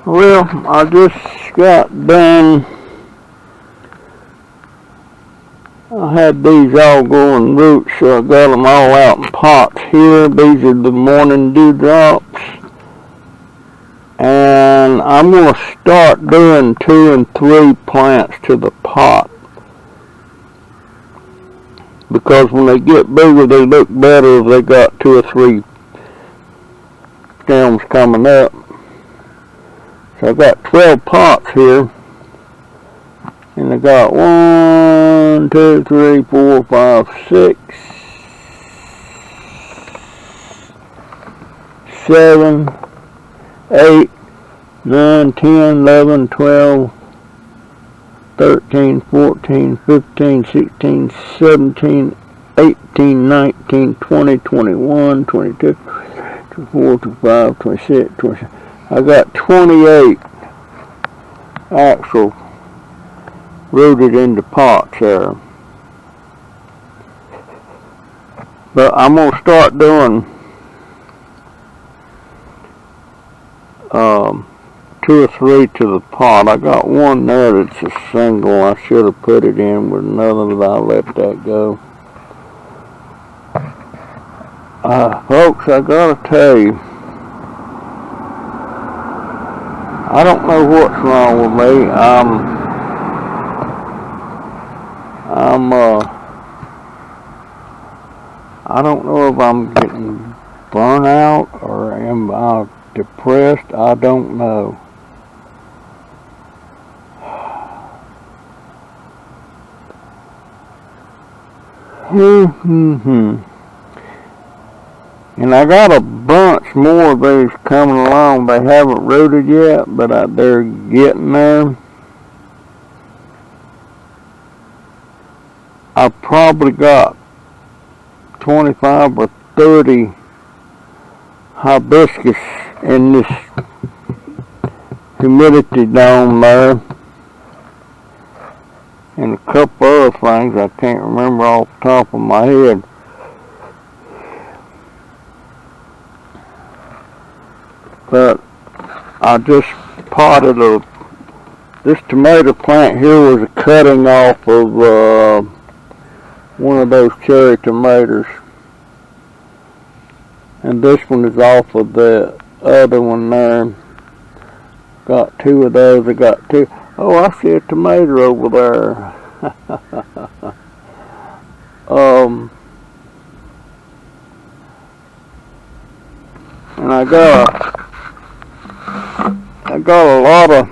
Well, I just got done. I had these all growing roots, so I got them all out in pots here. These are the morning dewdrops. And I'm going to start doing 2 and 3 plants to the pot. Because when they get bigger, they look better if they got 2 or 3 stems coming up. So I've got 12 pots here. And I got 1, 2, 3, 4, 5, 6, 7, 8, 9, 10, 11, 12, 13, 14, 15, 16, 17, 18, 19, 20, 21, 22, 24, 25, 26, 27. I got 28 actual rooted into pots there. But I'm going to start doing 2 or 3 to the pot. I got one there that's a single. I should have put it in with another, but I let that go. Folks, I gotta tell you, I don't know what's wrong with me. I don't know if I'm getting burnout or am I depressed. I don't know. And I got a bunch more of these coming along. They haven't rooted yet, but they're getting there. I probably got 25 or 30 hibiscus in this humidity dome there. And a couple other things I can't remember off the top of my head. But I just potted this tomato plant here was a cutting off of one of those cherry tomatoes. And this one is off of the other one there. Got 2 of those. I got 2. Oh, I see a tomato over there. And I got a lot of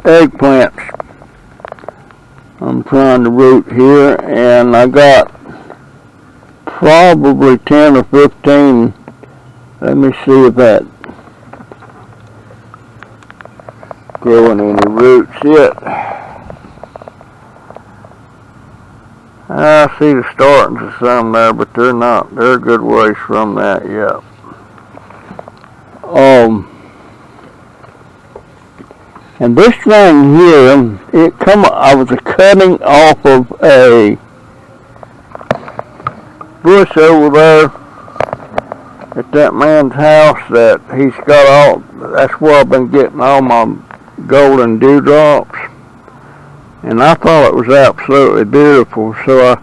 eggplants I'm trying to root here, and I got probably 10 or 15. Let me see if that growing any roots yet. I see the startings of some there, but they're not. They're a good ways from that yet. And this thing here, I was cutting off of a bush over there at that man's house that he's got all. That's where I've been getting all my golden dewdrops. And I thought it was absolutely beautiful, so I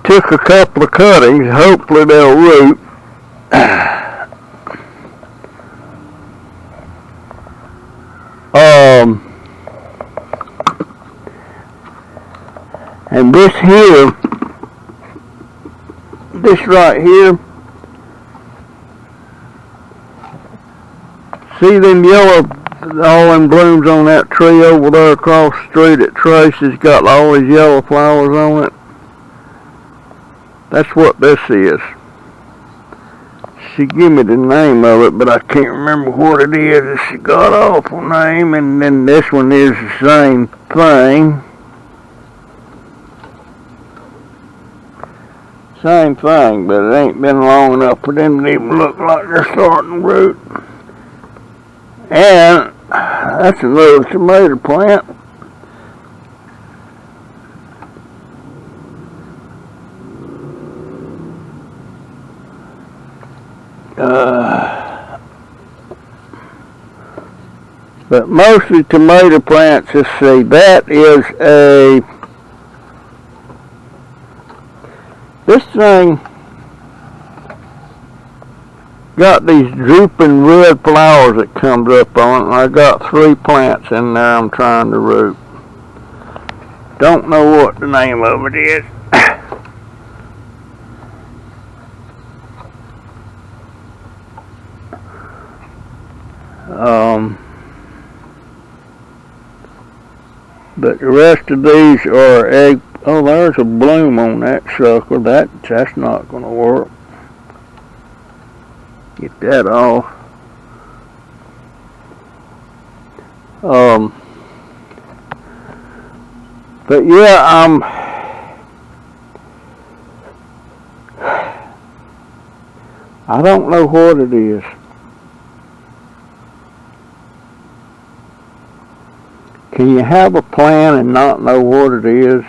took a couple of cuttings. Hopefully they'll root. And this right here, see them yellow, all them blooms on that tree over there across the street at Tracy's got all these yellow flowers on it? That's what this is. She gave me the name of it, but I can't remember what it is. She got an awful name, and then this one is the same thing. Same thing, but it ain't been long enough for them to even look like they're starting to root. And that's another tomato plant. But mostly tomato plants, let's see, that is this thing got these drooping red flowers that comes up on it, and I got 3 plants in there I'm trying to root. Don't know what the name of it is. But the rest of these are egg. Oh, there's a bloom on that sucker. That's not going to work. Get that off. But yeah, I don't know what it is. Can you have a plan and not know what it is?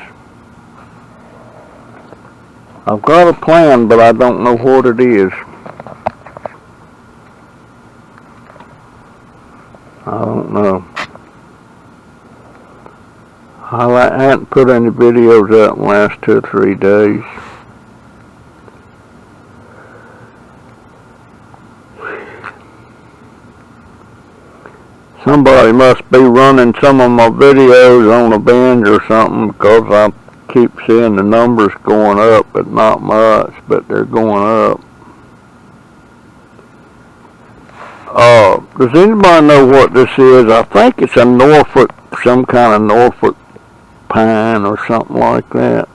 I've got a plan, but I don't know what it is. I don't know. I hadn't put any videos out in the last 2 or 3 days. Somebody must be running some of my videos on a binge or something, because I keep seeing the numbers going up, but not much, but they're going up. Does anybody know what this is? I think it's a Norfolk, some kind of Norfolk pine or something like that.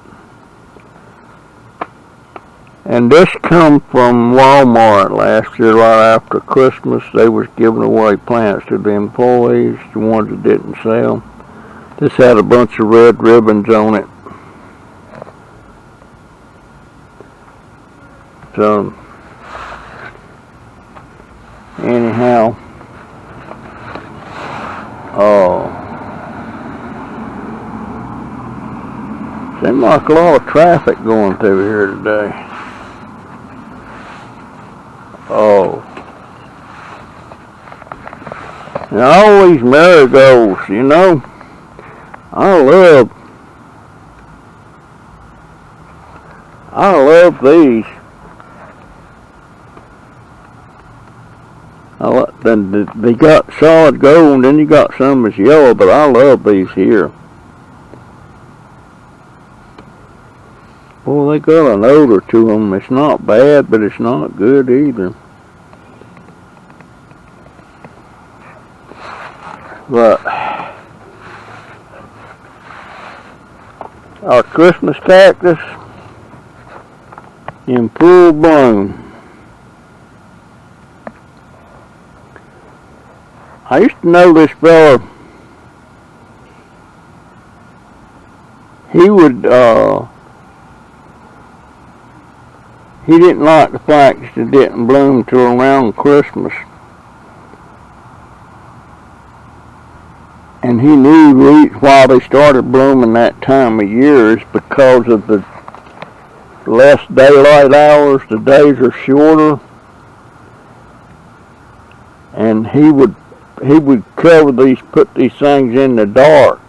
And this come from Walmart last year, right after Christmas. They was giving away plants to the employees, the ones that didn't sell. This had a bunch of red ribbons on it. So, anyhow, seems like a lot of traffic going through here today. And all these marigolds, you know, I love these. They got solid gold, and then you got some that's yellow, but I love these here. Well, they got an odor to them. It's not bad, but it's not good either. But our Christmas cactus in full bloom. I used to know this fella. He didn't like the fact that it didn't bloom till around Christmas. And he knew why they started blooming that time of year is because of the less daylight hours. The days are shorter. And he would put these things in the dark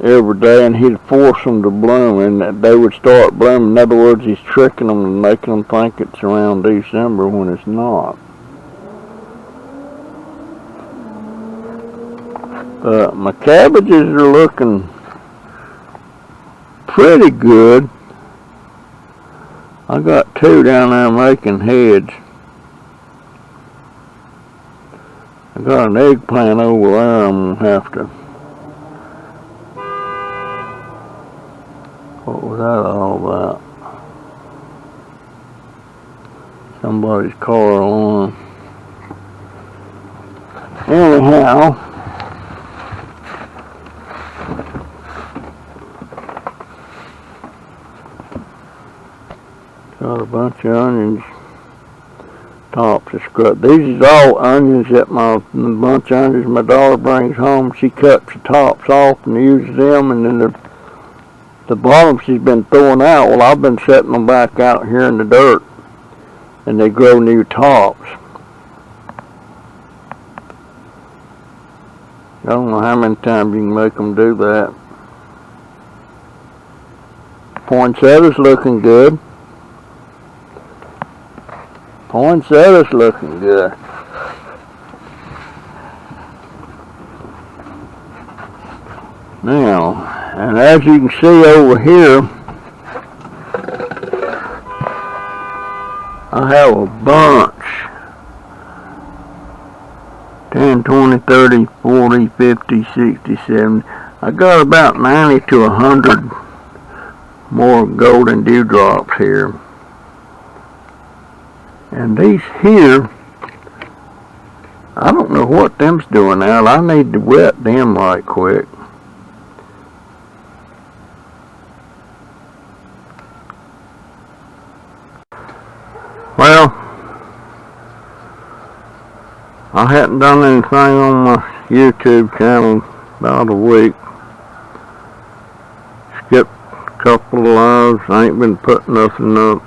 every day, and he'd force them to bloom, and they would start blooming. In other words, he's tricking them and making them think it's around December when it's not. My cabbages are looking pretty good. I got 2 down there making heads. I got an eggplant over there I'm gonna have to. What was that all about? Somebody's car alarm. Anyhow, got a bunch of onions. Tops are scrubbed. These is all onions that bunch of onions my daughter brings home. She cuts the tops off and uses them, and then the bottom she's been throwing out. Well, I've been setting them back out here in the dirt, and they grow new tops. I don't know how many times you can make them do that. Poinsettia's looking good. Poinsettia's looking good. Now, and as you can see over here, I have a bunch. 10, 20, 30, 40, 50, 60, 70. I got about 90 to 100 more golden dewdrops here. And these here, I don't know what them's doing now. I need to wet them right quick. Well, I hadn't done anything on my YouTube channel about a week. Skipped a couple of lives. I ain't been putting nothing up.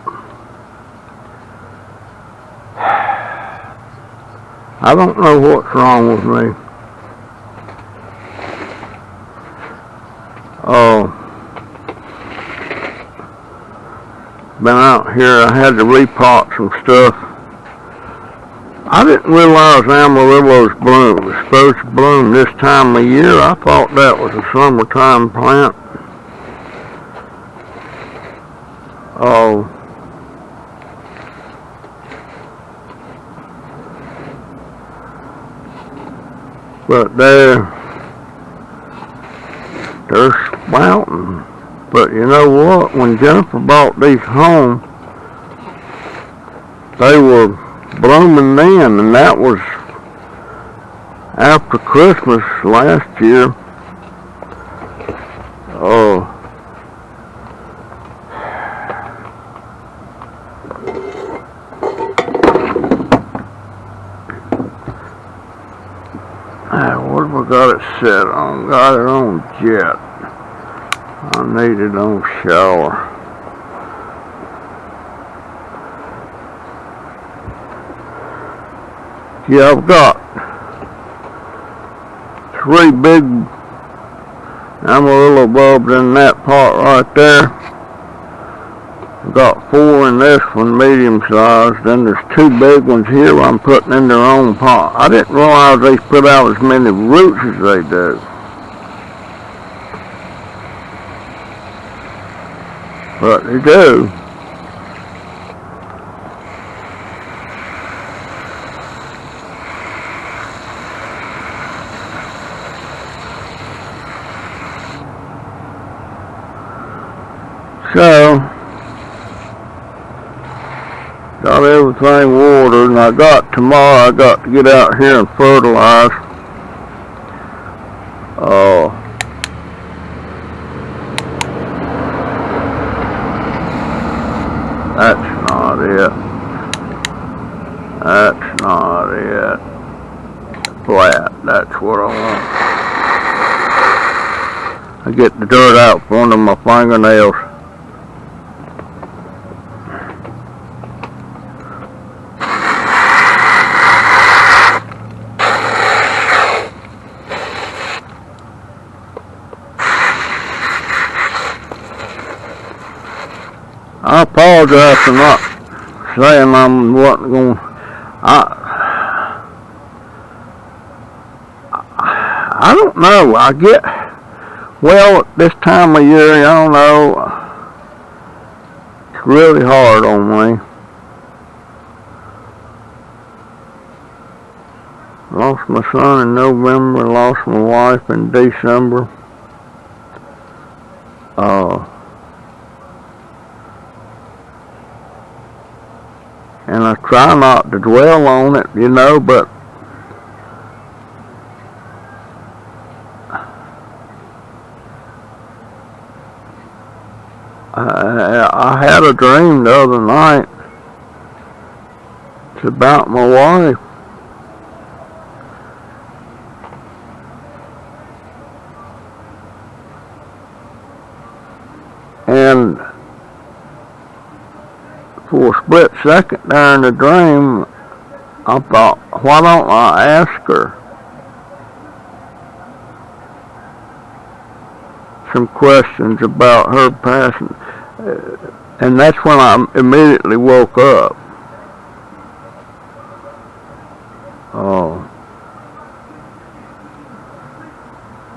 I don't know what's wrong with me. Been out here, I had to repot some stuff. I didn't realize Amarillo's bloom was supposed to bloom this time of year. I thought that was a summertime plant. But they're sprouting. But you know what? When Jennifer bought these home, they were blooming then, and that was after Christmas last year. What have I got it set on? Got it on jet. I need it on shower. Yeah, I've got 3 big Amarillo bulbs in that pot right there. I've got 4 in this one, medium sized. Then there's 2 big ones here I'm putting in their own pot. I didn't realize they put out as many roots as they do. But they do. So, got everything watered, and I got tomorrow, I got to get out here and fertilize. That's not it. That's not it. Flat, that's what I want. I get the dirt out from under my fingernails. I apologize for not saying I wasn't going. I don't know. I get well at this time of year. I don't know. It's really hard on me. Lost my son in November. Lost my wife in December. And I try not to dwell on it, you know, but I had a dream the other night. It's about my wife. And for a split second there in the dream, I thought, why don't I ask her? some questions about her passing. And that's when I immediately woke up.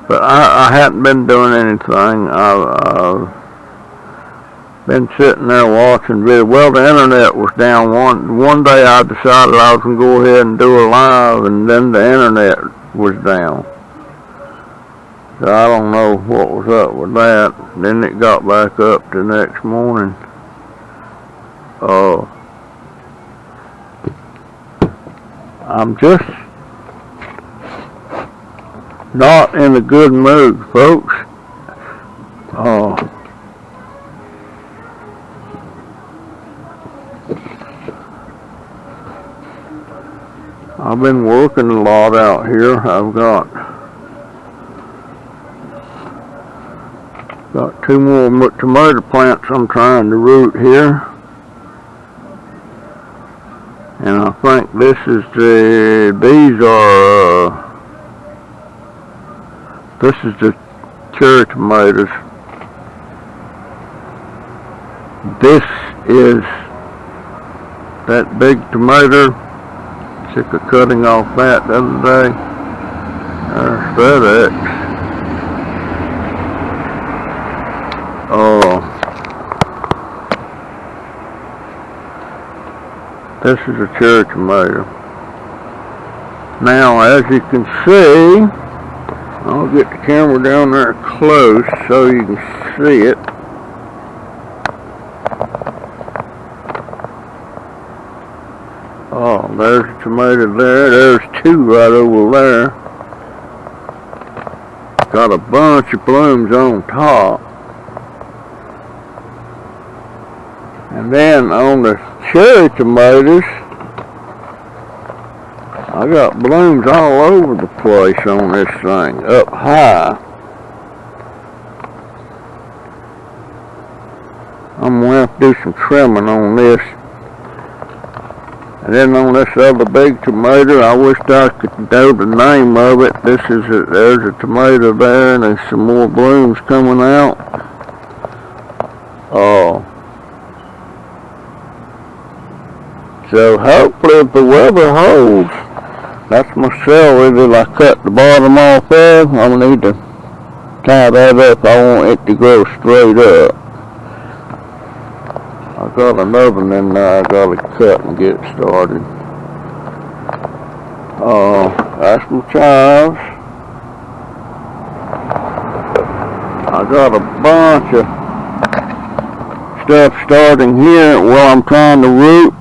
But I hadn't been doing anything. I've been sitting there watching video. Well, the internet was down. One day I decided I was going to go ahead and do a live, and then the internet was down. So I don't know what was up with that. Then it got back up the next morning. I'm just not in a good mood, folks. I've been working a lot out here. I've got 2 more tomato plants I'm trying to root here. And I think these is the cherry tomatoes. This is that big tomato. Sick of cutting off that the other day. There's FedEx. This is a cherry tomato. Now, as you can see, I'll get the camera down there close so you can see it. There's a tomato there. There's 2 right over there. Got a bunch of blooms on top. And then on the cherry tomatoes, I got blooms all over the place on this thing, up high. I'm going to have to do some trimming on this. And then on this other big tomato, I wished I could know the name of it. There's a tomato there, and there's some more blooms coming out. So hopefully if the weather holds, that's my celery that I cut the bottom off of. I'm going to need to tie that up. I want it to grow straight up. I got another one in there I got to cut and get started. That's my chives. I got a bunch of stuff starting here while I'm trying to root.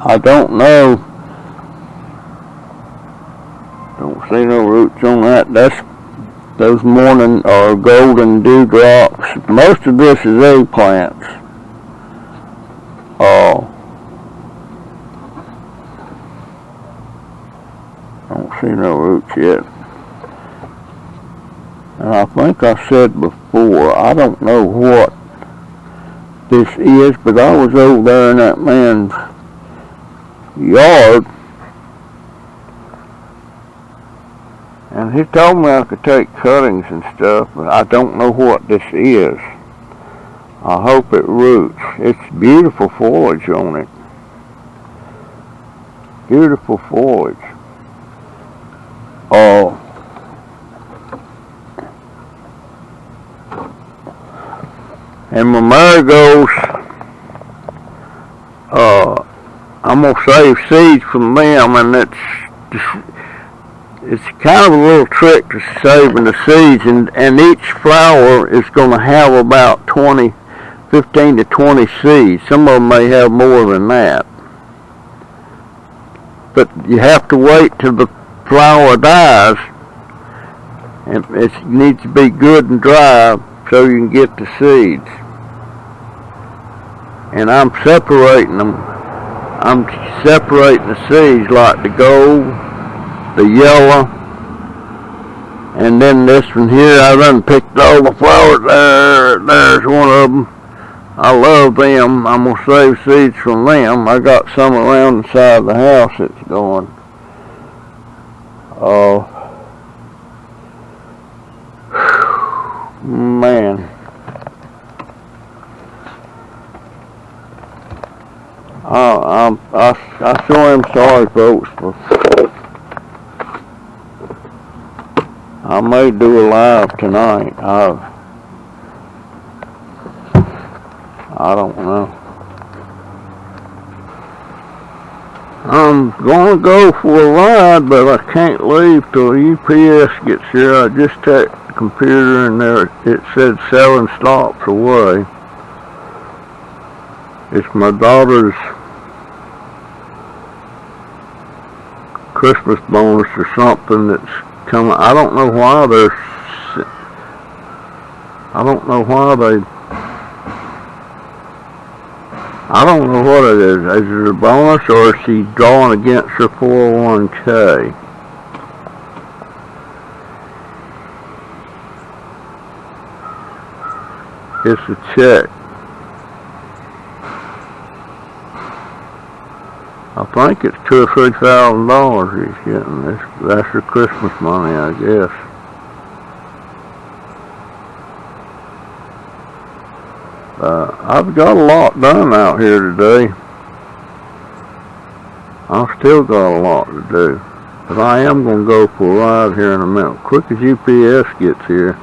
I don't know. Don't see no roots on that. That's those morning or golden dewdrops. Most of this is eggplants. Don't see no roots yet. And I think I said before, I don't know what this is, but I was over there in that man's yard, and he told me I could take cuttings and stuff, but I don't know what this is. I hope it roots. It's beautiful foliage on it. Beautiful foliage. And my marigolds, I'm going to save seeds from them, and it's kind of a little trick to saving the seeds, and each flower is going to have about 15 to 20 seeds. Some of them may have more than that. But you have to wait till the flower dies, and it needs to be good and dry so you can get the seeds. And I'm separating them. I'm separating the seeds, like the gold, the yellow, and then this one here. I done picked all the flowers there. There's one of them. I love them. I'm going to save seeds from them. I got some around the side of the house that's going. Man. I sure am sorry, folks. I may do a live tonight. I don't know. I'm gonna go for a ride, but I can't leave till UPS gets here. I just checked the computer and there it said 7 stops away. It's my daughter's Christmas bonus or something that's coming. I don't know why they, I don't know what it is. Is it a bonus or is she drawing against her 401k? It's a check. I think it's $2,000 or $3,000 he's getting. That's her Christmas money, I guess. I've got a lot done out here today. I've still got a lot to do. But I am going to go for a ride here in a minute. Quick as UPS gets here.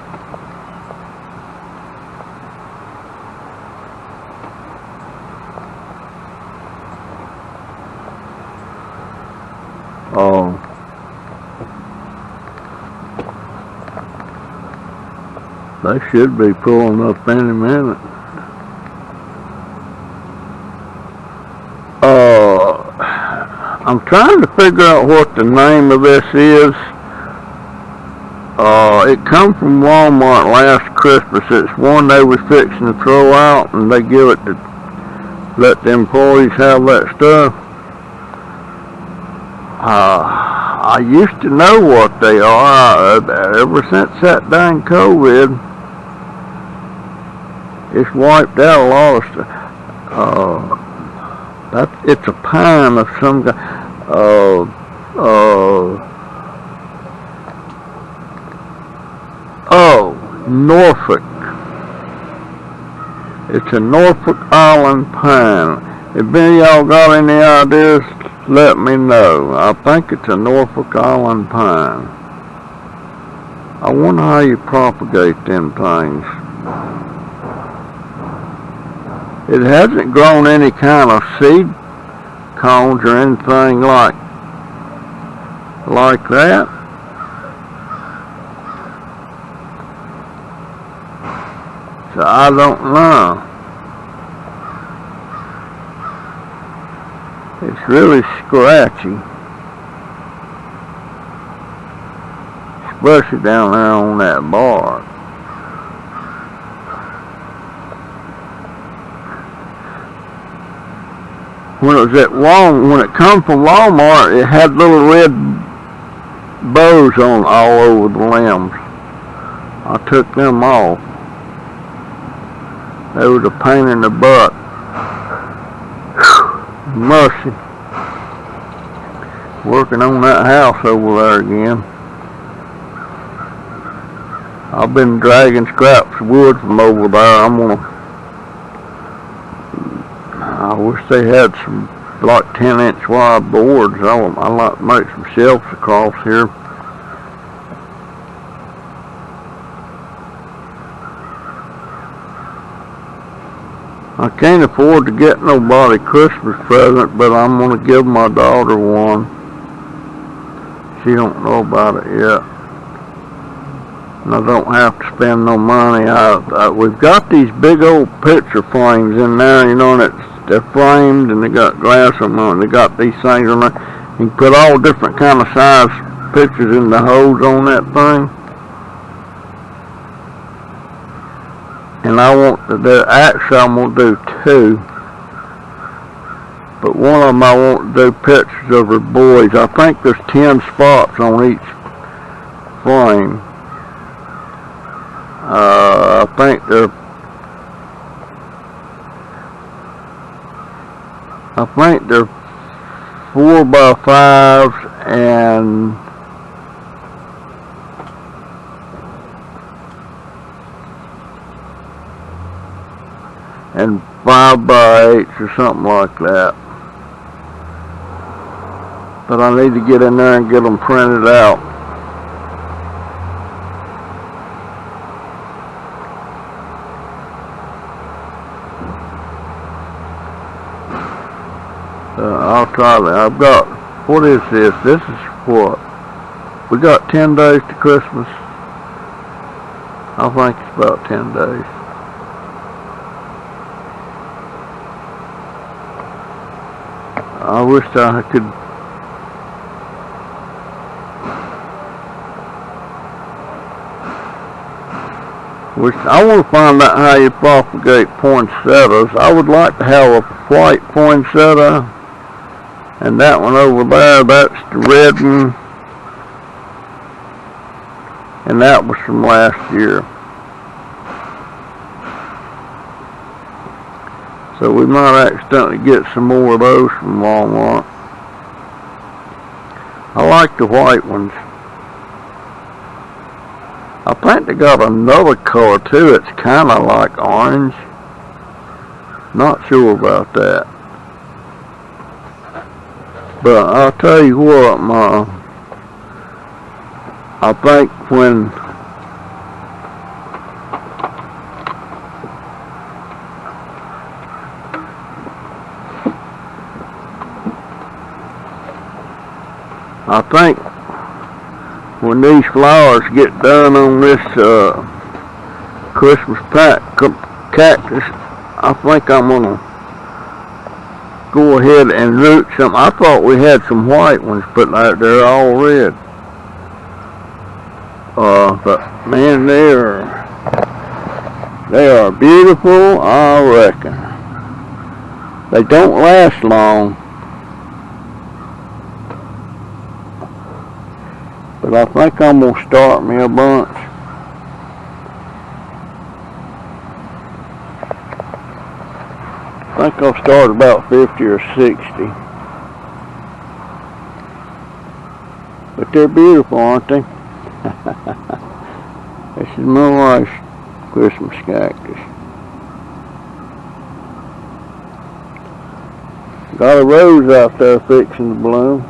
They should be pulling up any minute. I'm trying to figure out what the name of this is. It come from Walmart last Christmas. It's one they was fixing to throw out, and they give it to let the employees have that stuff. I used to know what they are. Ever since that dang COVID, it's wiped out a lot of stuff. It's a pine of some kind. Norfolk. It's a Norfolk Island pine. If any of y'all got any ideas, let me know. I think it's a Norfolk Island pine. I wonder how you propagate them things. It hasn't grown any kind of seed cones or anything like that. So I don't know. It's really scratchy. Especially down there on that bar. When it was when it come from Walmart, it had little red bows on all over the limbs. I took them off. They was a pain in the butt. Mercy. Working on that house over there again. I've been dragging scraps of wood from over there. I wish they had some like 10-inch wide boards. I'd like to make some shelves across here. I can't afford to get nobody a Christmas present, but I'm going to give my daughter one. She don't know about it yet. And I don't have to spend no money. We've got these big old picture frames in there, you know, and they're framed and they got glass on them. They got these things on there. You can put all different kind of size pictures in the holes on that thing. And I want to do, actually I'm going to do 2. But one of them I want to do pictures of her boys. I think there's 10 spots on each frame. I think they're 4x5s and and 5x8 or something like that. But I need to get in there and get them printed out. I'll try that. I've got, what is this? This is what? We got 10 days to Christmas. I think it's about 10 days. I wish I could. I want to find out how you propagate poinsettias. I would like to have a white poinsettia, and that one over there, that's the red one, and that was from last year. So we might accidentally get some more of those from Walmart. I like the white ones. I think they got another color too. It's kind of like orange. Not sure about that. But I'll tell you what, I think when these flowers get done on this Christmas cactus, I think I'm gonna go ahead and root some. I thought we had some white ones, but they're all red. But man, they are beautiful, I reckon. They don't last long, but I think I'm gonna start me a bunch. I think I'll start about 50 or 60. But they're beautiful, aren't they? This is my wife's Christmas cactus. Got a rose out there fixing to bloom.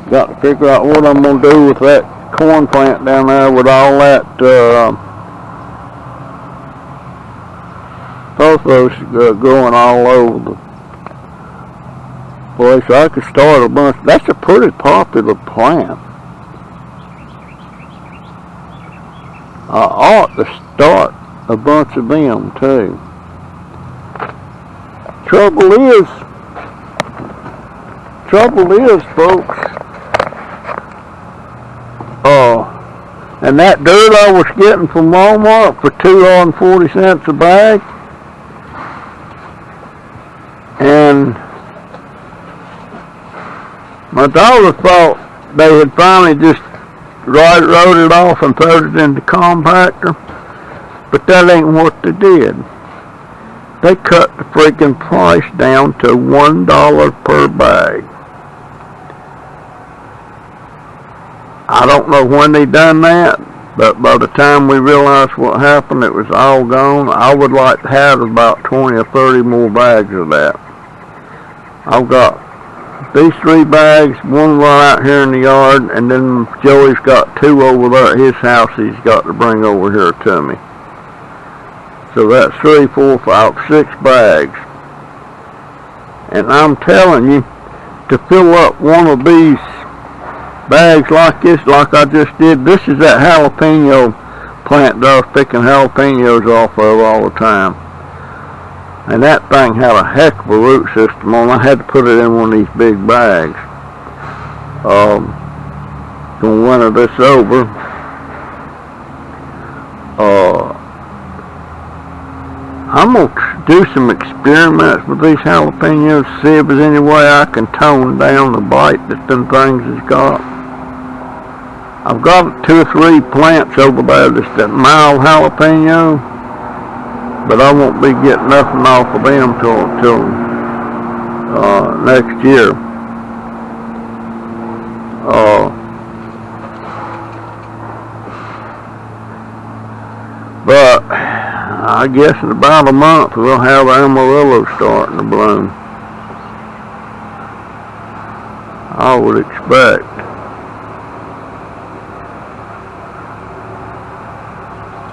Got to figure out what I'm going to do with that corn plant down there with all that pothos growing all over the place. I could start a bunch. That's a pretty popular plant. I ought to start a bunch of them too. Trouble is, folks, and that dirt I was getting from Walmart for $2.40 a bag, and my daughter thought they had finally just wrote it off and put it in the compactor, but that ain't what they did. They cut the freaking price down to $1 per bag. I don't know when they done that, but by the time we realized what happened, it was all gone. I would like to have about 20 or 30 more bags of that. I've got these 3 bags, one right out here in the yard, and then Joey's got 2 over there at his house he's got to bring over here to me. So that's 3, 4, 5, 6 bags. And I'm telling you, to fill up one of these bags like this, like I just did, this is that jalapeno plant that I was picking jalapenos off of all the time. And that thing had a heck of a root system on. I had to put it in one of these big bags. Gonna winter this over. I'm gonna do some experiments with these jalapenos, see if there's any way I can tone down the bite that them things has got. I've got 2 or 3 plants over there that's that mild jalapeno, but I won't be getting nothing off of them till next year. I guess in about a month we'll have Amarillo starting to bloom. I would expect.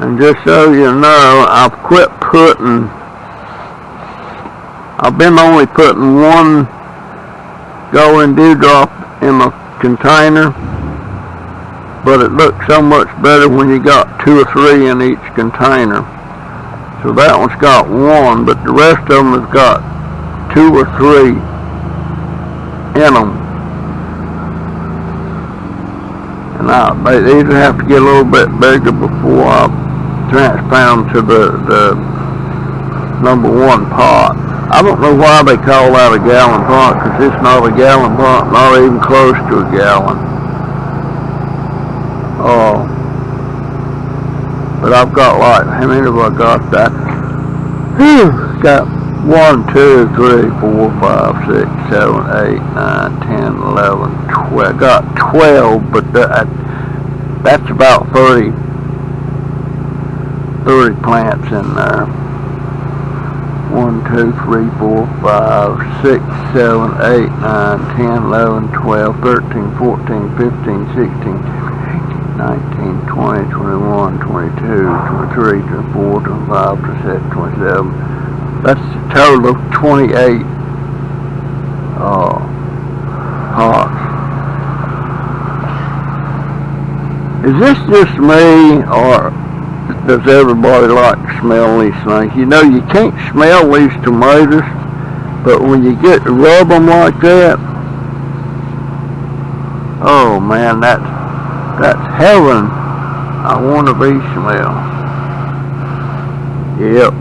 And just so you know, I've been only putting one golden dewdrop in my container, but it looks so much better when you got 2 or 3 in each container. So that one's got 1, but the rest of them has got 2 or 3 in them. And these would have to get a little bit bigger before I transplant them to the number 1 pot. I don't know why they call that a gallon pot, because it's not a gallon pot, not even close to a gallon. But I've got like, how many have I got that? Got 1, 2, 3, 4, 5, 6, 7, 8, 9, 10, 11, 12. I got 12, but that's about 30 plants in there. 1, 2, 3, 4, 5, 6, 7, 8, 9, 10, 11, 12, 13, 14, 15, 16, 19, 20, 21, 22, 23, 24, 25, 26, 27. That's a total of 28 pots. Is this just me, or does everybody like to smell these things? You know, you can't smell these tomatoes, but when you get to rub them like that, oh man, that's heaven. I want to be smell. Yep.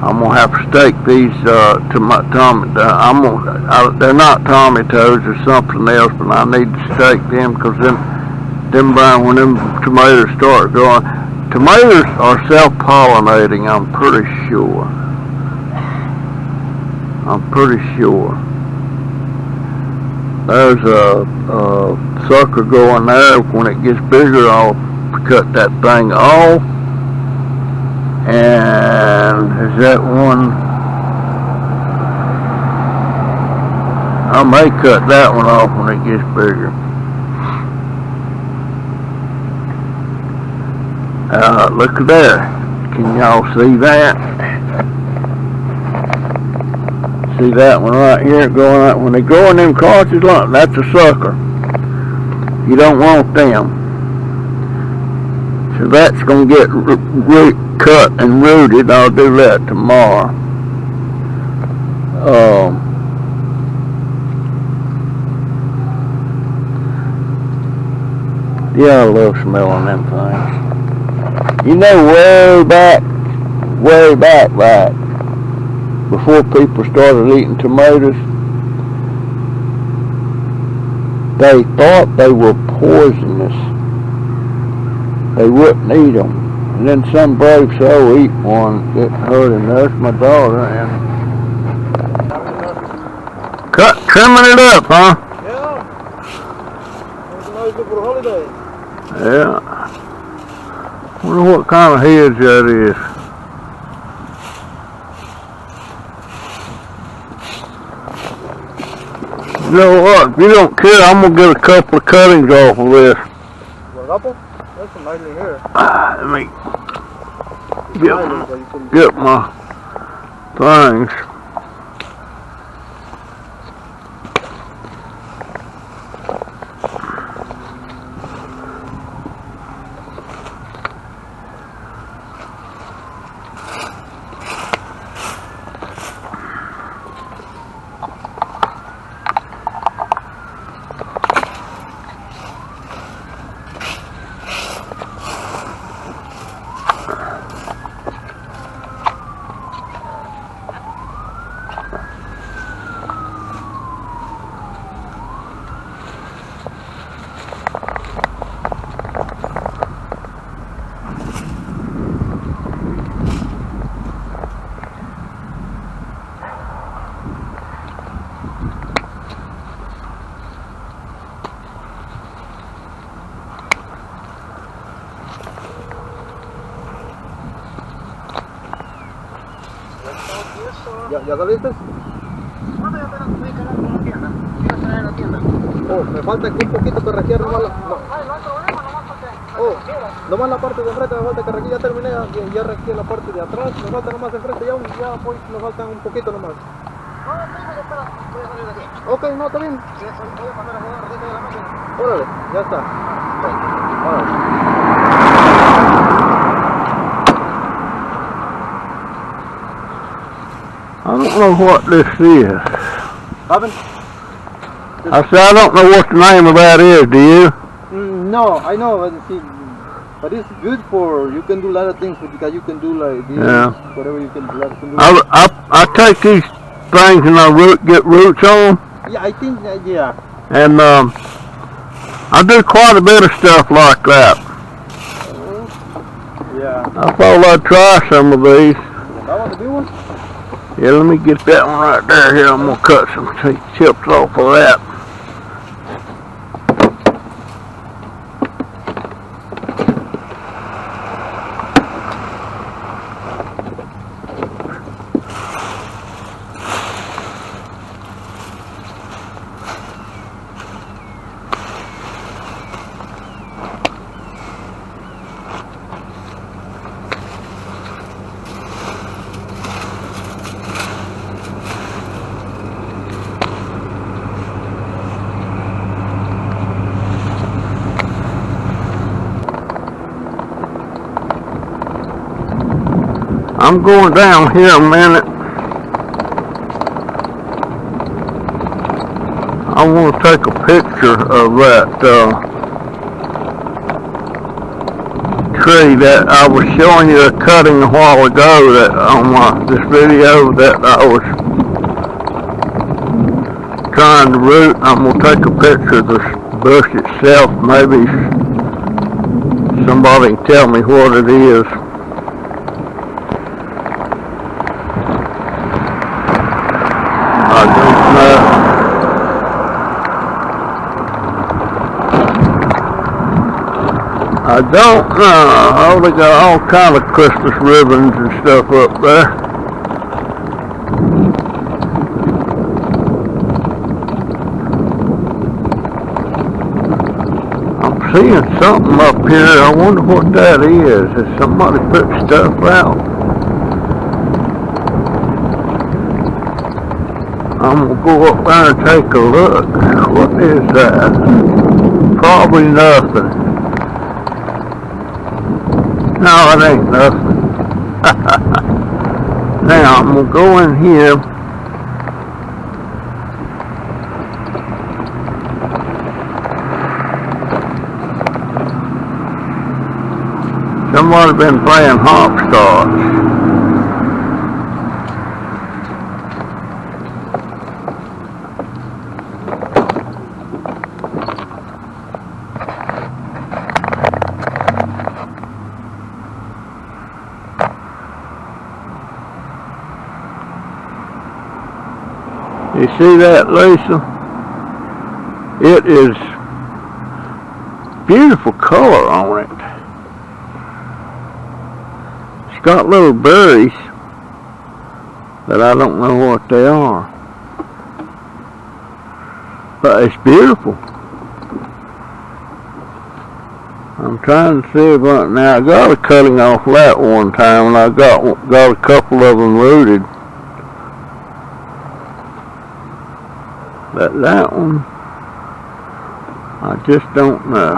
I'm gonna have to stake these to my they're not tomatoes or something else, but I need to stake them, because when them tomatoes start growing, tomatoes are self-pollinating. I'm pretty sure. There's a sucker going there. When it gets bigger, I'll cut that thing off. And is that one? I may cut that one off when it gets bigger. Look at there. Can y'all see that? See that one right here going out? When they grow in them crotches, like that's a sucker. You don't want them. So that's going to get cut and rooted. I'll do that tomorrow. Yeah, I love smelling them things. You know, way back, before people started eating tomatoes, they thought they were poisonous. They wouldn't eat them. And then some brave soul eat one, get hurt, and there's my daughter. And trimming it up, huh? Yeah. It's nice for the holiday. Yeah. Wonder what kind of hedge that is. You know what? If you don't care, I'm gonna get a couple of cuttings off of this. What, apple? That's some nice in here. Let me get my things. ¿Ya saliste? ¿Cuándo ya apenas estoy calando en la tienda? Quiero estar en la tienda. Oh, me falta aquí un poquito que requiere nomás la... No hay problema, nomás porque... Oh, nomás la parte de enfrente me falta que requiere, ya terminé, ya requiere la parte de atrás, me falta nomás enfrente, ya pues, me faltan un poquito nomás. No, tengo que esperar, voy a salir de aquí. Ok, no, está bien. Sí, voy a pasar a jugar un ratito de la máquina. Órale, ya está. Órale. I don't know what this is. Robin? I said, I don't know what the name of that is, do you? No, I know, but it's good for, you can do a lot of things because you can do like this, Yeah. whatever you can do. I take these things and I get roots on them, Yeah, I think, yeah. and I do quite a bit of stuff like that. Yeah. I thought I'd try some of these. That one, the big one? Yeah, let me get that one right there. Here, I'm gonna cut some chips off of that. I'm going down here a minute. I want to take a picture of that tree that I was showing you a cutting a while ago that on this video that I was trying to root. I'm going to take a picture of the bush itself. Maybe somebody can tell me what it is. I don't know. I don't know. Oh, they got all kind of Christmas ribbons and stuff up there. I'm seeing something up here. I wonder what that is. Has somebody put stuff out? I'm gonna go up there and take a look. What is that? Probably nothing. No, it ain't nothing. Now I'm gonna go in here. Somebody been playing hopscotch. You see that, Lisa? It is beautiful color on it. It's got little berries, but I don't know what they are. But it's beautiful. I'm trying to see about now. I got a cutting off that one time, and I got a couple of them rooted. But that one, I just don't know.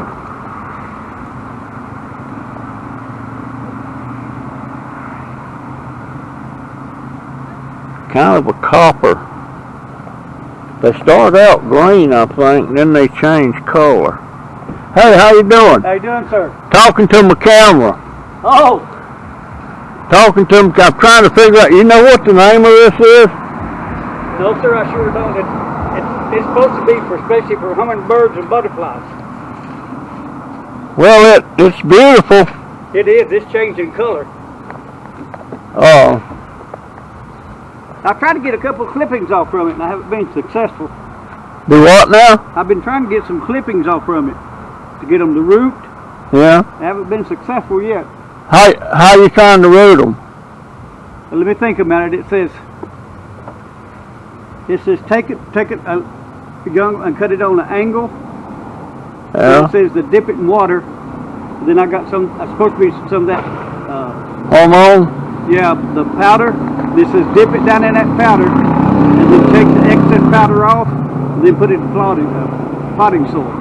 Kind of a copper. They start out green, I think, then they change color. Hey, how you doing? How you doing, sir? Talking to my camera. Oh! Talking to him. I'm trying to figure out, you know what the name of this is? No, sir, I sure don't. It's supposed to be especially for hummingbirds and butterflies. Well, it's beautiful. It is. It's changing color. Oh. I've tried to get a couple of clippings off from it, and I haven't been successful. Do what now? I've been trying to get some clippings off from it to get them to root. Yeah. I haven't been successful yet. How you trying to root them? But let me think about it. It says It says take it young and cut it on an angle. Yeah. It says to dip it in water. Then I got some. It's supposed to be some of that. Hormone? Yeah, the powder. This says dip it down in that powder, and then take the excess powder off, and then put it in potting soil.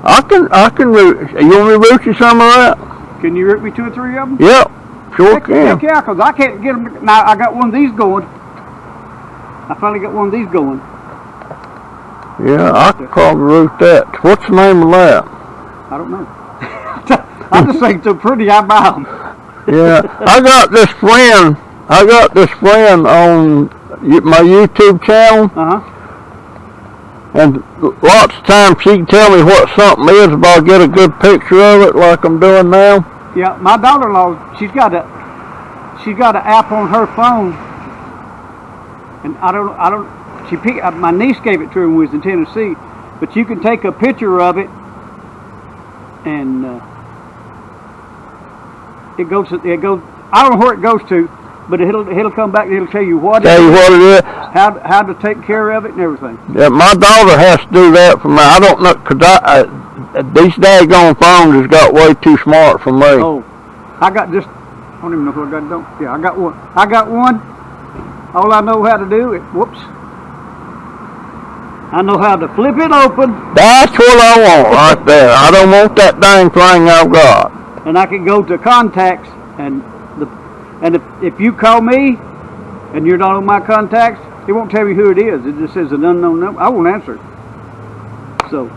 I can root. You want me to root you some of that? Can you root me 2 or 3 of them? Yep, sure Heck can. yeah, because I can't get them. Now I got one of these going. I finally got one of these going. Yeah, I can probably root that. What's the name of that? I don't know. I just think so pretty. I buy them. Yeah, I got this friend on my YouTube channel, and lots of times she can tell me what something is if I get a good picture of it, like I'm doing now. Yeah, my daughter-in-law, she's got an app on her phone, and my niece gave it to her when we was in Tennessee, but you can take a picture of it, and it goes. I don't know where it goes to, but it'll come back and it'll tell you what it is, how to take care of it and everything. Yeah, my daughter has to do that for me. I don't know, cause these daggone phones has got way too smart for me. Oh, I got just. I don't even know what I got. Don't. Yeah, I got one. All I know how to do is whoops. I know how to flip it open. That's what I want right there. I don't want that dang thing I've got. And I can go to contacts, and if you call me and you're not on my contacts, it won't tell me who it is. It just says an unknown number. I won't answer it. So,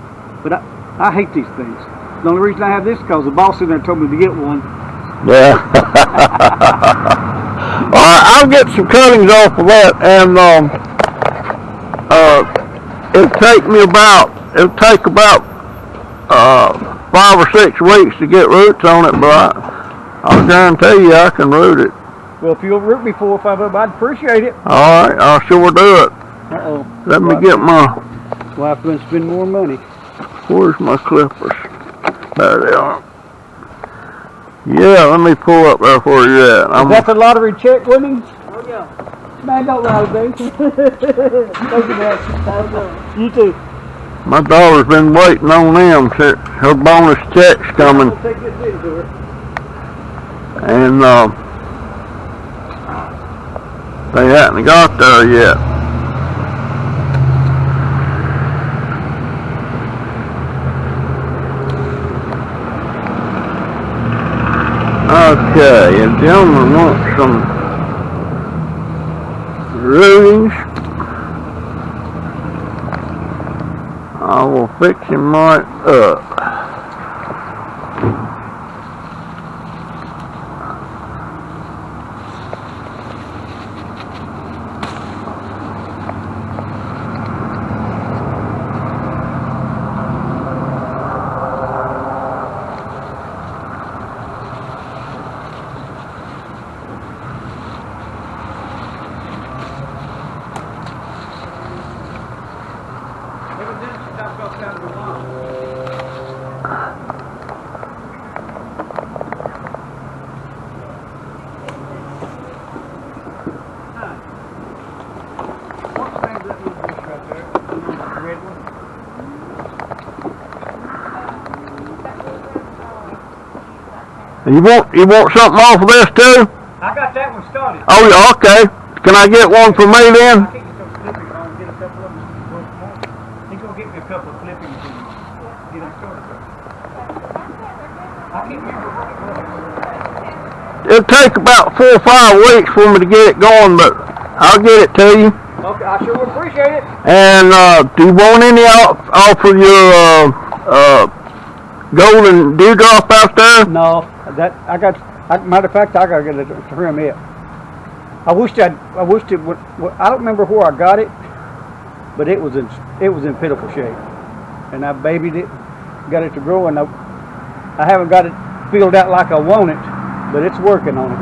but I hate these things. The only reason I have this is because the boss in there told me to get one. Yeah. All right, I'll get some cuttings off of that, and it'll take about 5 or 6 weeks to get roots on it, but I'll guarantee you I can root it. Well, if you'll root me 4 or 5 of them, I'd appreciate it. All right, I'll sure do it. Uh-oh. Let me get my... Wife going to spend more money. Where's my clippers? There they are. Yeah, let me pull up there where you're at. Is that the lottery check winning? Oh, yeah. Man, don't lie, baby. Thank you, man. You too. My daughter's been waiting on them. Her bonus check's coming. I'll take this into her. And they hadn't got there yet. Okay, if the gentleman wants some rootings, I will fix him right up. You want something off of this too? I got that one started. Oh, yeah, okay. Can I get one for me then? I think some clippings. I'll get a couple of them. He's going to get me a couple of clippings and get them started. I can't remember what it was. It'll take about 4 or 5 weeks for me to get it going, but I'll get it to you. Okay, I sure would appreciate it. And do you want any off of your golden dewdrop out there? No, matter of fact, I got to get it to trim it. I wished it would. I don't remember where I got it, but it was in pitiful shape, and I babied it, got it to grow, and I haven't got it filled out like I want it, but it's working on it.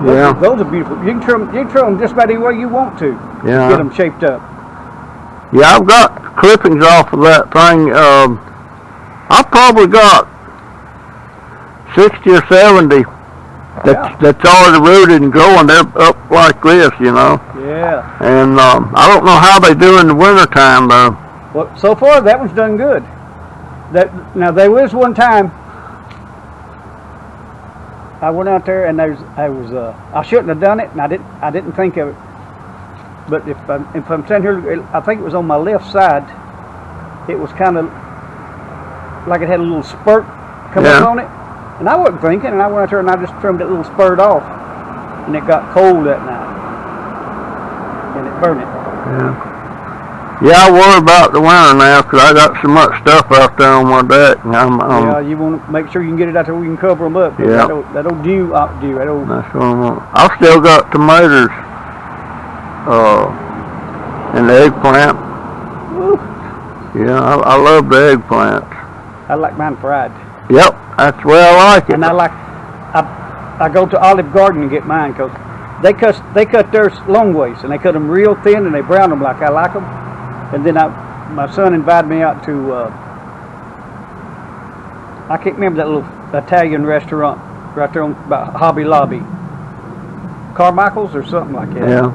Yeah. Those are beautiful. You can trim them just about any way you want to. Yeah. Get them shaped up. Yeah, I've got clippings off of that thing. I've probably got 60 or 70 that's already rooted and growing. They're up like this, you know. Yeah. And I don't know how they do in the wintertime though. Well, so far that one's done good. Now there was one time I went out there and I shouldn't have done it, and I didn't think of it. But if I'm standing here, I think it was on my left side. It was kind of like it had a little spurt come up on it, and I wasn't thinking. And I went out there and I just trimmed that little spurt off, and it got cold that night, and it burned it. Yeah. Yeah, I worry about the winter now because I got so much stuff out there on my deck. And yeah, you want to make sure you can get it out there where you can cover them up. Yeah. That old dew, that old. That's what I want. I've still got tomatoes, and the eggplant. Woo. Yeah, I love the eggplants. I like mine fried. Yep, that's the way I like it. And I go to Olive Garden and get mine because they cut theirs long ways, and they cut them real thin and they brown them like I like them. And then my son invited me out to I can't remember that little Italian restaurant right there on about Hobby Lobby, Carmichael's or something like that. Yeah.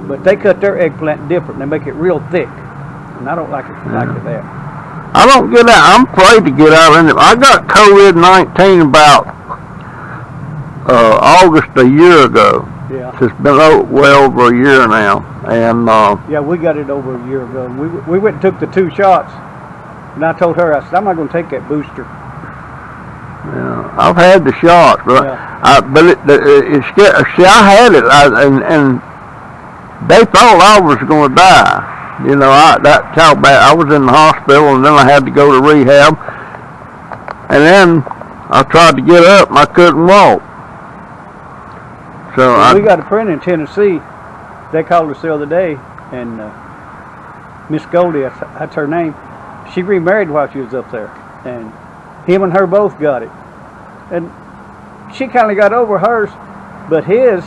But they cut their eggplant different. They make it real thick, and I don't like it like that. I don't get out. I'm afraid to get out in it. I got COVID-19 about August a year ago. Yeah. It's been well over a year now, and yeah, we got it over a year ago. We went and took the 2 shots, and I told her, I said, I'm not going to take that booster. yeah, I've had the shots, but it's scary. See, I had it, and they thought I was going to die. You know, that's how bad. I was in the hospital, and then I had to go to rehab, and then I tried to get up, and I couldn't walk. So we got a friend in Tennessee. They called us the other day, and Miss Goldie, that's her name. She remarried while she was up there, and him and her both got it. And she kind of got over hers, but his,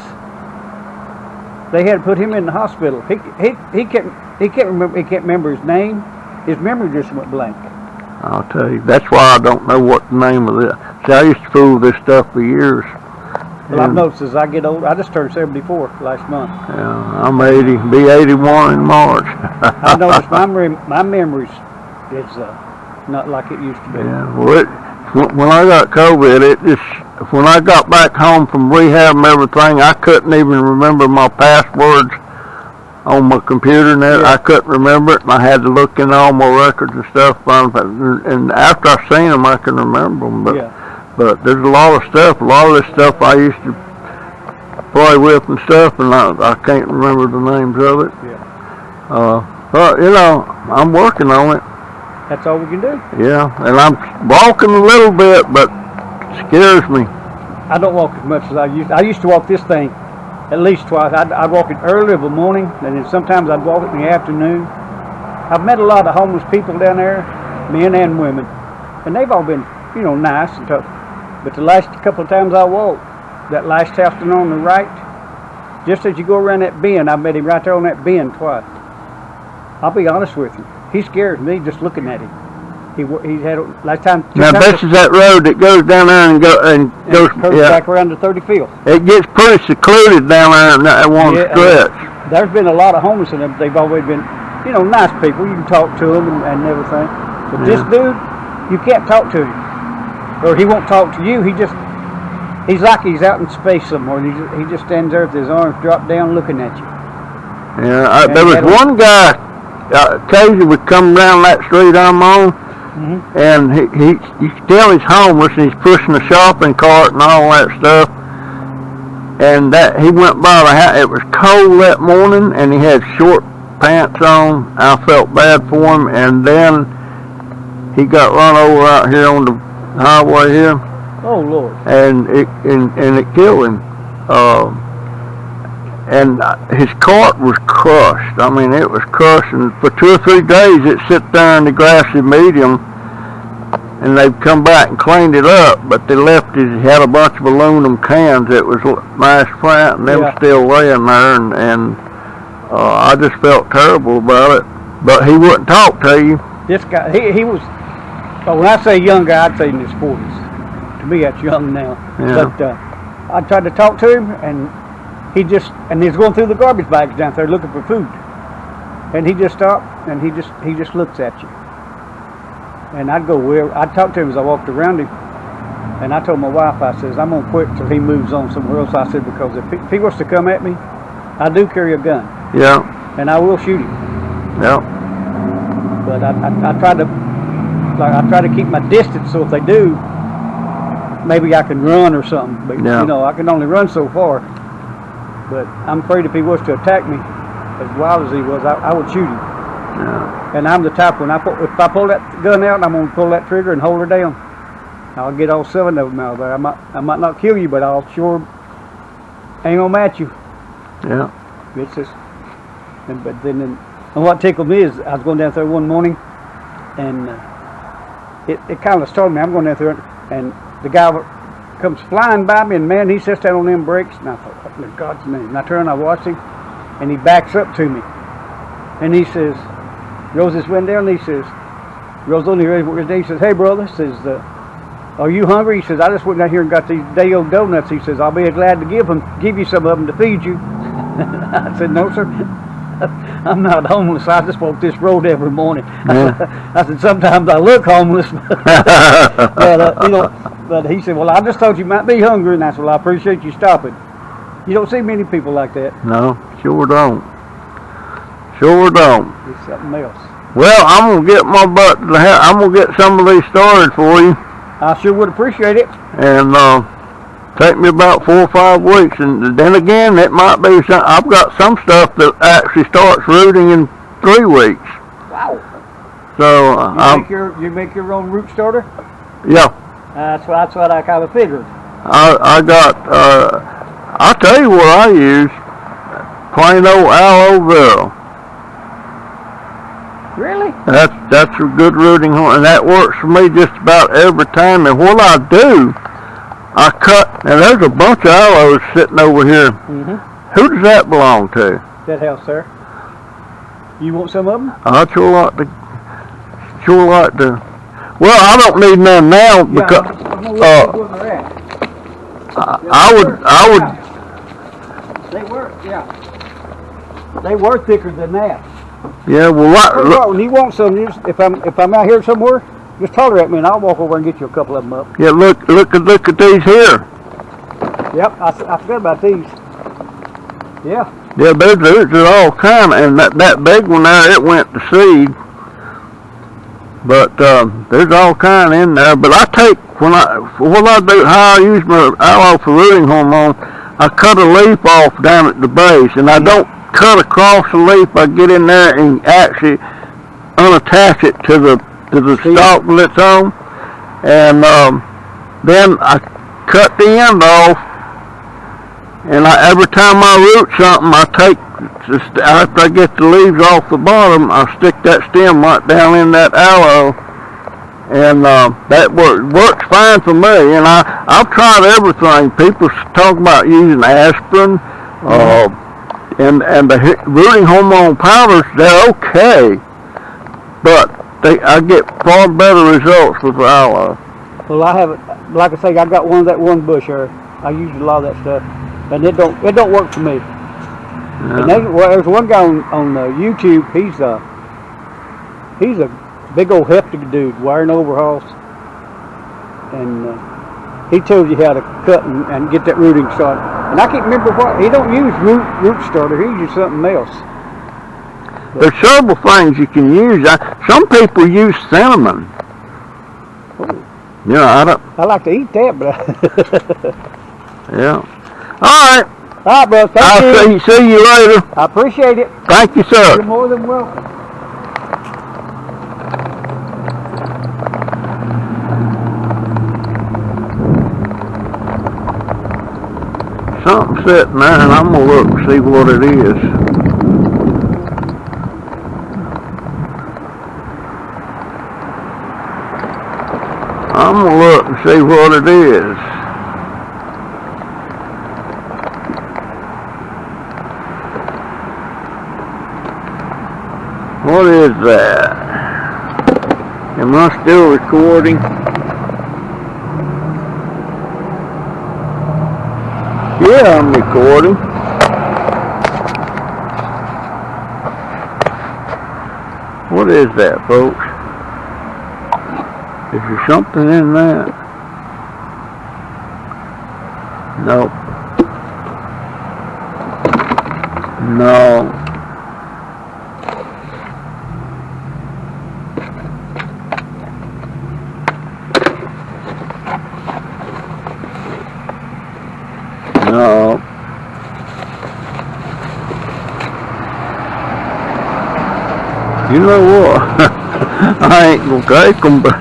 they had to put him in the hospital. He can't remember his name. His memory just went blank. I'll tell you, that's why I don't know what the name of this. See, I used to fool with this stuff for years. Well, I've noticed as I get older, I just turned 74 last month. Yeah, I'm 80, be 81 in March. I noticed my memories is not like it used to be. Yeah, well, when I got COVID, when I got back home from rehab and everything, I couldn't even remember my passwords on my computer and that. I couldn't remember it, and I had to look in all my records and stuff. And after I seen them, I can remember them. But there's a lot of this stuff I used to play with and stuff, and I can't remember the names of it. Yeah. But, you know, I'm working on it. That's all we can do. Yeah, and I'm walking a little bit, but it scares me. I don't walk as much as I used to. I used to walk this thing at least twice. I'd walk it early of the morning, and then sometimes I'd walk it in the afternoon. I've met a lot of homeless people down there, men and women, and they've all been, you know, nice and tough. But the last couple of times I walked, that last house down on the right, just as you go around that bend, I met him right there on that bend twice. I'll be honest with you, he scares me just looking at him. He had last time. Now this is that road that goes down there and goes back around the 30 field. It gets pretty secluded down there in that one stretch. There's been a lot of homeless in them. They've always been, you know, nice people. You can talk to them and everything. But this dude, you can't talk to him, or he won't talk to you. He's like he's out in space somewhere. He just stands there with his arms dropped down, looking at you. Yeah, there was one guy. Occasionally would come down that street I'm on, and you can tell he's homeless, and he's pushing a shopping cart and all that stuff. And he went by the house. It was cold that morning, and he had short pants on. I felt bad for him, and then he got run over out here on the highway here. Oh Lord! And it killed him. And his cart was crushed. I mean, it was crushed, and for 2 or 3 days it sit there in the grassy medium, and they've come back and cleaned it up, but they left he had a bunch of aluminum cans that was mashed flat, and they were still laying there, and I just felt terrible about it. But he wouldn't talk to you. This guy, he was, well, when I say young guy, I'd say in his 40s. To me, that's young now. Yeah. But I tried to talk to him, and he's going through the garbage bags down there looking for food. And he just stopped, and he just looks at you. And I'd go, well, I'd talk to him as I walked around him. And I told my wife, I says, I'm going to quit till he moves on somewhere else. I said, because if he was to come at me, I do carry a gun. Yeah. And I will shoot him. Yeah. But I try to keep my distance, so if they do, maybe I can run or something. But, Yeah. you know, I can only run so far. But I'm afraid if he was to attack me, as wild as he was, I would shoot him. Yeah. And I'm the type, if I pull that gun out, I'm going to pull that trigger and hold her down. I'll get all 7 of them out there. I might not kill you, but I'll sure ain't gonna match you. Yeah. It's just, and what tickled me is I was going down there one morning, and it kind of startled me. I'm going down there, and the guy comes flying by me, and man, he sits down on them brakes, and I thought, what in God's name? And I turn and I watched him, and he backs up to me, and he says, rolls his window down, and he says, rolls on his day, he says, hey brother, says, are you hungry? He says, I just went down here and got these day-old donuts. He says, I'll be glad to give you some of them to feed you. I said, no, sir. I'm not homeless. I just walk this road every morning. Yeah. I said, sometimes I look homeless. But he said, well, I just thought you might be hungry. And I said, well, I appreciate you stopping. You don't see many people like that. No, sure don't. Sure don't. It's something else. Well, I'm gonna get my butt. I'm gonna get some of these started for you. I sure would appreciate it. And take me about 4 or 5 weeks, and then again, it might be some. I've got some stuff that actually starts rooting in 3 weeks. Wow. So You make your own root starter? yeah, That's what I kind of figured. I got. I'll tell you what I use. Plain old aloe vera. Really? That's a good rooting horn, and that works for me just about every time. And what I do, I cut, and there's a bunch of aloes sitting over here. Mm-hmm. Who does that belong to? That house, sir. You want some of them? I'd sure like to. Well, I don't need none now because I'm gonna look where they're at. I would. They were, yeah. They were thicker than that. Yeah, well, look, When you want some, if I'm out here somewhere, just holler at me and I'll walk over and get you a couple of them up. yeah, look at these here. Yep, I forgot about these. Yeah. Yeah, there's all kind, and that big one there, it went to seed. But there's all kind in there. But I take what I do, how I use my aloe for rooting hormone, I cut a leaf off down at the base, and I don't cut across the leaf. I get in there and actually unattach it to the stalk that it's on, and then I cut the end off. And every time I root something, I take, after I get the leaves off the bottom, I stick that stem right down in that aloe, and that works fine for me. And I've tried everything. People talk about using aspirin, and the rooting hormone powders, they're okay, but I get far better results with aloe. Well, I haven't, like I say, I got one of that one bush here. I use a lot of that stuff, and it don't work for me. Yeah. And there's one guy on YouTube. He's a big old hefty dude wearing overalls, and he tells you how to cut and get that rooting started. And I can't remember what he don't use root starter. He uses something else. There's several things you can use. Some people use cinnamon. Oh. You know, I like to eat that, but yeah. All right. all right, bro. Thank you. See you later. I appreciate it. Thank you, sir. You're more than welcome. Something sitting there, and I'm gonna look and see what it is. I'm gonna look and see what it is. What is that? Am I still recording? Yeah, I'm recording. What is that, folks? Is there something in that? Nope. No. No. You know what? I ain't gonna take them, but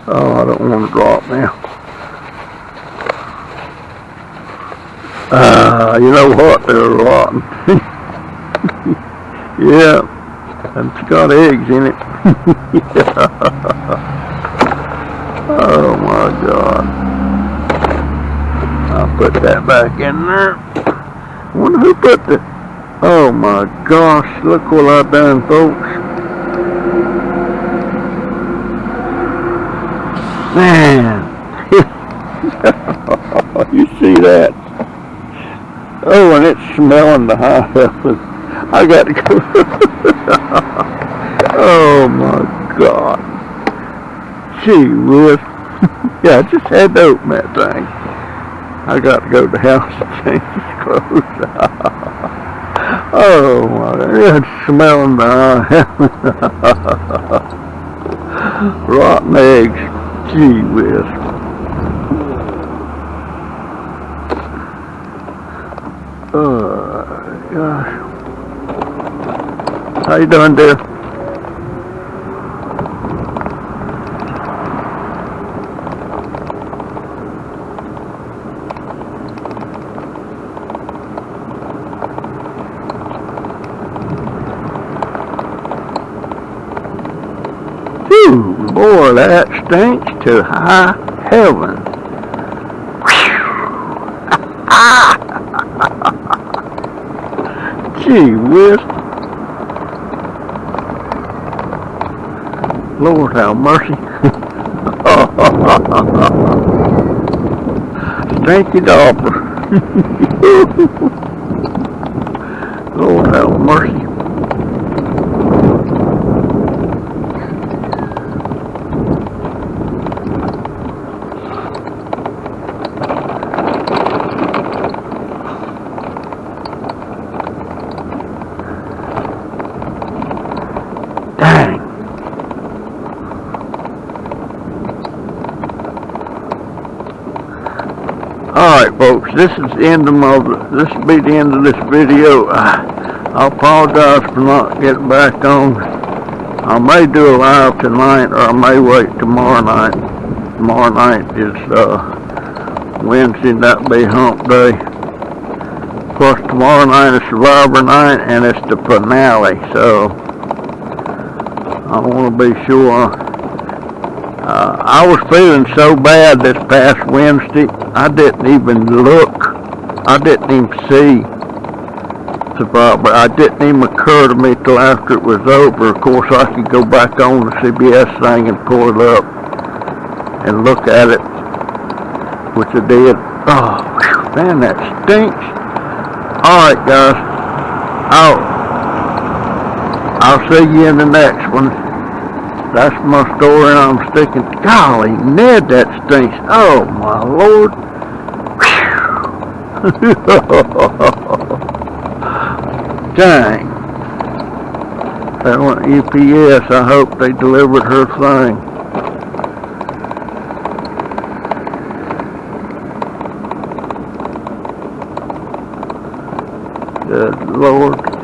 oh, I don't want to drop now. You know what? They're rotten. Yeah, and it's got eggs in it. Oh my God. I'll put that back in there. I wonder who put the... Oh my gosh, look what I've done, folks. Man. You see that? Oh, and it's smelling the high heaven. I got to go. Oh my God. Gee whiz. Yeah, I just had to open that thing. I got to go to the house and change his clothes. Oh my God, it's smelling the high heaven. Rotten eggs. Gee whiz. Gosh. How you doing, dear? Phew, boy, that stinks to high heaven. Gee whiz. Lord have mercy. Stinky dauber. Lord have mercy. Dang. Alright folks, this is the end of this will be the end of this video. I apologize for not getting back on. I may do a live tonight, or I may wait tomorrow night. Tomorrow night is Wednesday, that'll be hump day. Of course, tomorrow night is Survivor night, and it's the finale, so I want to be sure. I was feeling so bad this past Wednesday, I didn't even look. I didn't even see Survivor. It didn't even occur to me till after it was over. Of course, I could go back on the CBS thing and pull it up and look at it, which I did. Oh, man, that stinks. Alright, guys. I'll see you in the next one. That's my story, and I'm sticking. Golly, Ned, that stinks. Oh, my Lord. Dang. That one UPS, I hope they delivered her thing. Good Lord.